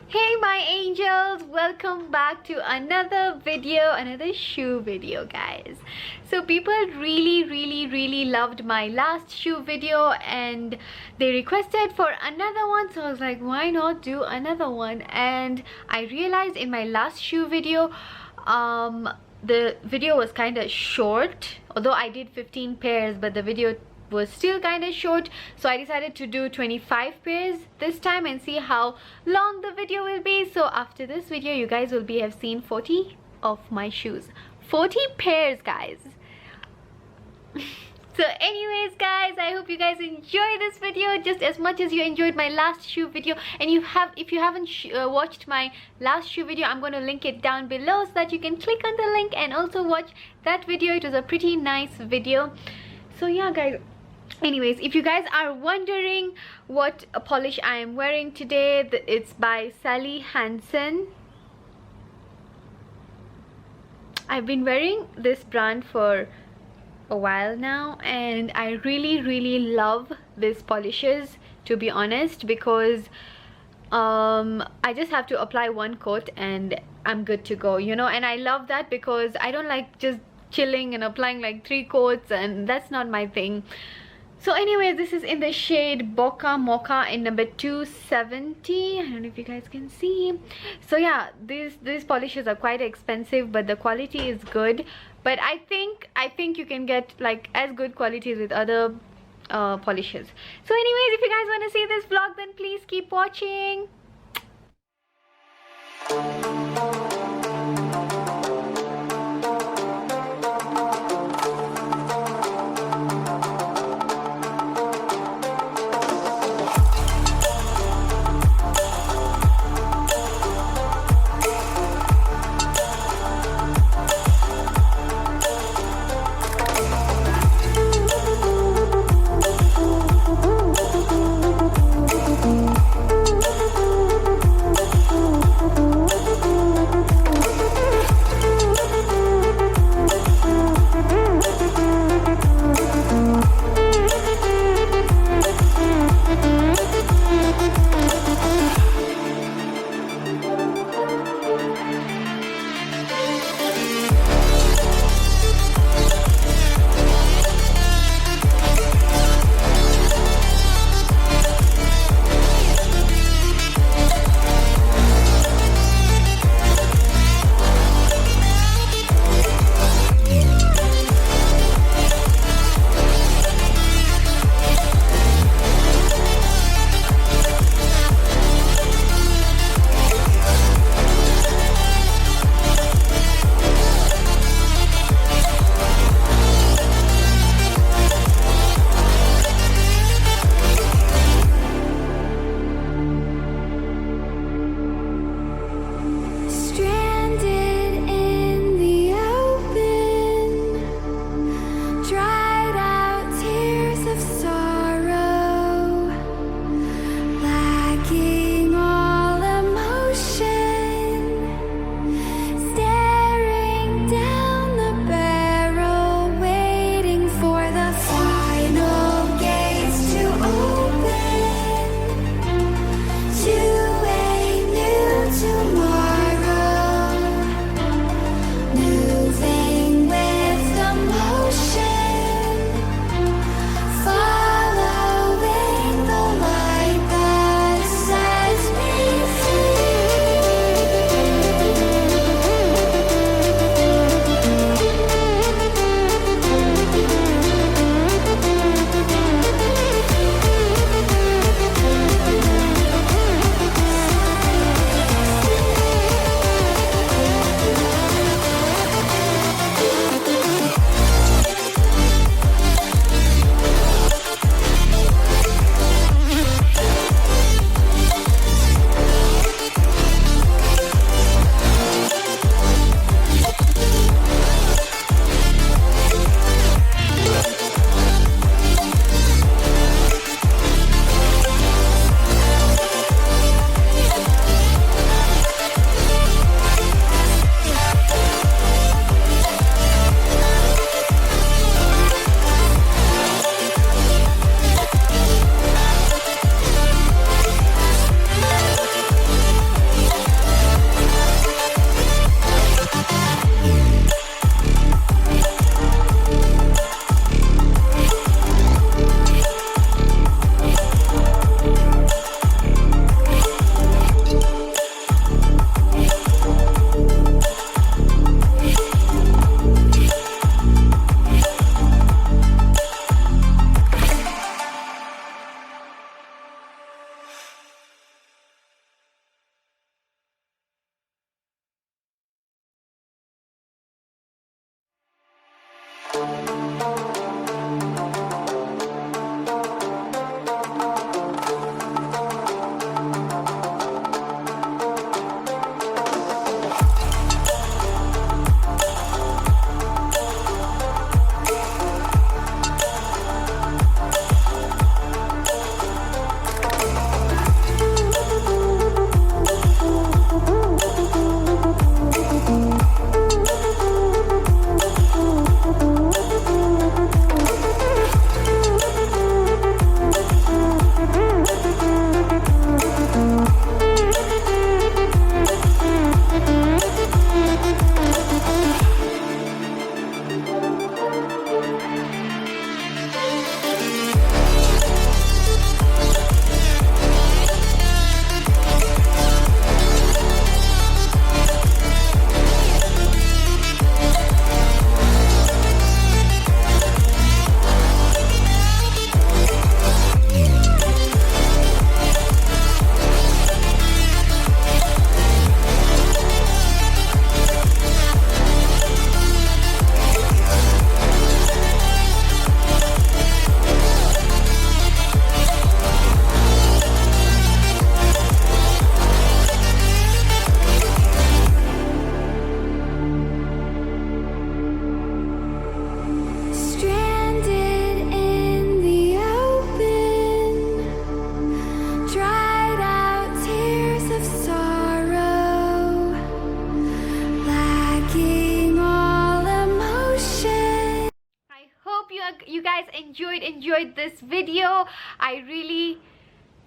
Hey my angels, welcome back to another video, another shoe video guys. So people really loved my last shoe video and they requested for another one, so I was like, why not do another one? And I realized in my last shoe video the video was kind of short, although I did 15 pairs, but the video was still kind of short, so I decided to do 25 pairs this time and see how long the video will be. So after this video you guys will have seen 40 of my shoes, 40 pairs guys. So anyways guys, I hope you guys enjoy this video just as much as you enjoyed my last shoe video. And if you haven't watched my last shoe video, I'm going to link it down below so that you can click on the link and also watch that video. It was a pretty nice video. So yeah guys, anyways, if you guys are wondering what polish I am wearing today, it's by Sally Hansen. I've been wearing this brand for a while now and I really love these polishes, to be honest, because I just have to apply one coat and I'm good to go, you know. And I love that because I don't like just chilling and applying like 3 coats, and that's not my thing. So anyway, this is in the shade Boca Mocha in number 270. I don't know if you guys can see. So yeah, these polishes are quite expensive, but the quality is good. But I think you can get like as good qualities with other polishes. So anyways, if you guys want to see this vlog, then please keep watching. you guys enjoyed this video. I really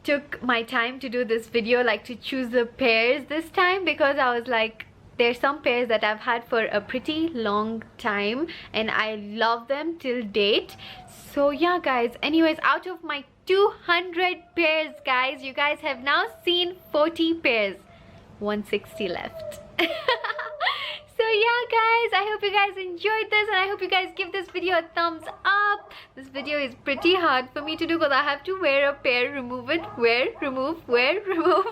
took my time to do this video, like to choose the pairs this time, because I was like, there's some pairs that I've had for a pretty long time and I love them till date. So yeah guys, anyways, out of my 200 pairs guys, you guys have now seen 40 pairs, 160 left. So yeah guys, I hope you guys enjoyed this and I hope you guys give this video a thumbs up. This video is pretty hard for me to do because I have to wear a pair, remove it, wear, remove, wear, remove.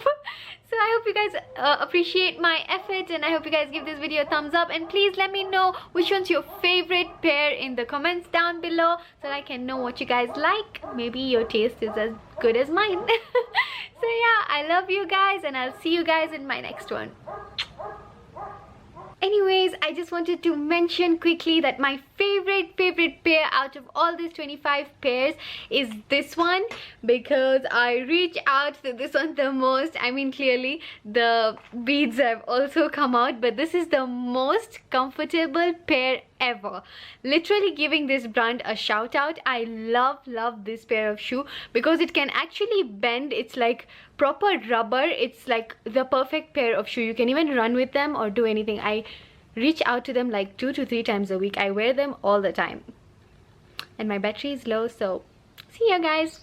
So I hope you guys appreciate my effort and I hope you guys give this video a thumbs up, and please let me know which one's your favorite pair in the comments down below so that I can know what you guys like. Maybe your taste is as good as mine. So yeah, I love you guys and I'll see you guys in my next one. Anyways, I just wanted to mention quickly that my favorite pair out of all these 25 pairs is this one, because I reach out to this one the most. I mean, clearly the beads have also come out, but this is the most comfortable pair ever. Literally giving this brand a shout out. I love this pair of shoe because it can actually bend. It's like proper rubber. It's like the perfect pair of shoe. You can even run with them or do anything. I reach out to them like 2 to 3 times a week. I wear them all the time and my battery is low, so see ya guys.